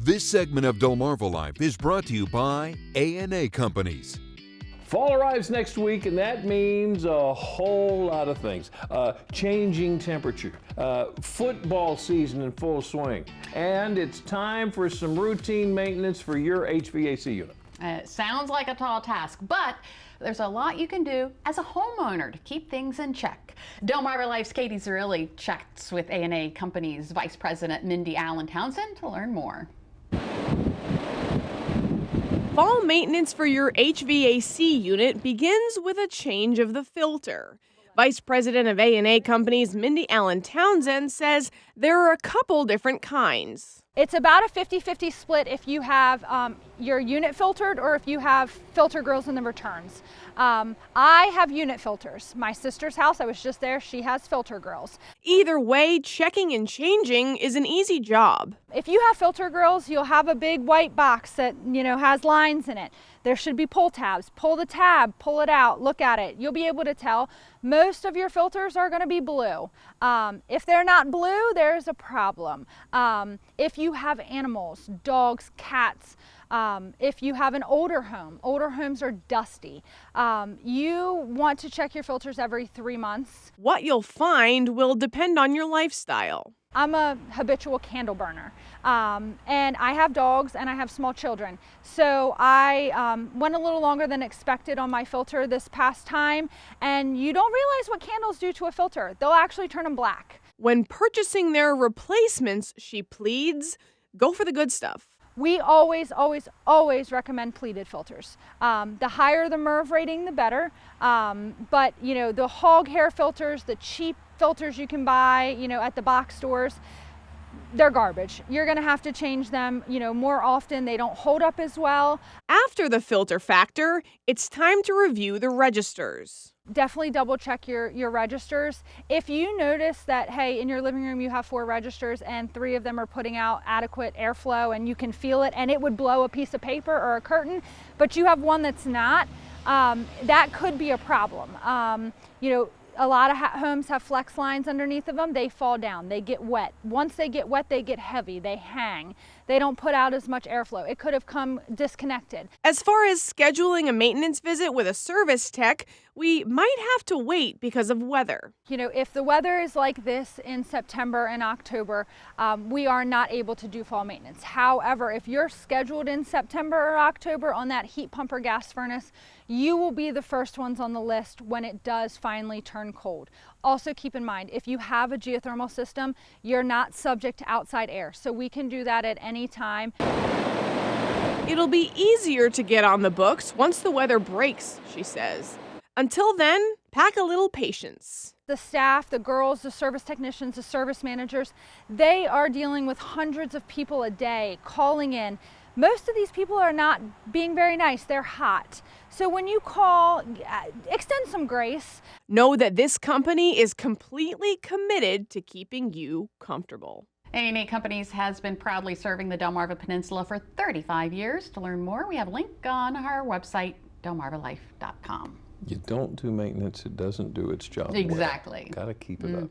This segment of Delmarva Life is brought to you by A&A Companies. Fall arrives next week, and that means a whole lot of things. Changing temperature, football season in full swing, and it's time for some routine maintenance for your HVAC unit. It sounds like a tall task, but there's a lot you can do as a homeowner to keep things in check. Delmarva Life's Katie Zerilli checks with A&A Companies Vice President Mindy Allen Townsend to learn more. Fall maintenance for your HVAC unit begins with a change of the filter. Vice President of A&A Companies Mindy Allen Townsend says there are a couple different kinds. It's about a 50-50 split if you have your unit filtered or if you have filter grills in the returns. I have unit filters. My sister's house, I was just there, she has filter grills. Either way, checking and changing is an easy job. If you have filter grills, you'll have a big white box that, has lines in it. There should be pull tabs. Pull the tab, pull it out, look at it. You'll be able to tell. Most of your filters are going to be blue. If they're not blue, there's a problem. If you have animals, dogs, cats, if you have an older homes are dusty. You want to check your filters every 3 months. What you'll find will depend on your lifestyle. I'm a habitual candle burner, and I have dogs and I have small children. So I went a little longer than expected on my filter this past time, and you don't realize what candles do to a filter. They'll actually turn them black. When purchasing their replacements, she pleads, go for the good stuff. We always recommend pleated filters. The higher the MERV rating, the better. But the hog hair filters, the cheap filters you can buy, at the box stores, they're garbage. You're gonna have to change them, more often. They don't hold up as well. After the filter factor, it's time to review the registers. Definitely double check your registers. If you notice that, hey, in your living room you have 4 registers and 3 of them are putting out adequate airflow and you can feel it and it would blow a piece of paper or a curtain, but you have one that's not, that could be a problem. A lot of homes have flex lines underneath of them. They fall down, they get wet. Once they get wet, they get heavy, they hang. They don't put out as much airflow. It could have come disconnected. As far as scheduling a maintenance visit with a service tech, we might have to wait because of weather. If the weather is like this in September and October, we are not able to do fall maintenance. However, if you're scheduled in September or October on that heat pump or gas furnace, you will be the first ones on the list when it does finally turn cold. Also keep in mind, if you have a geothermal system, you're not subject to outside air, so we can do that at any time. It'll be easier to get on the books once the weather breaks, she says. Until then, pack a little patience. The staff, the girls, the service technicians, the service managers, they are dealing with hundreds of people a day calling in. Most of these people are not being very nice. They're hot. So when you call, extend some grace. Know that this company is completely committed to keeping you comfortable. A&A Companies has been proudly serving the Delmarva Peninsula for 35 years. To learn more, we have a link on our website, delmarvalife.com. You don't do maintenance, it doesn't do its job. Exactly. Got to keep it up.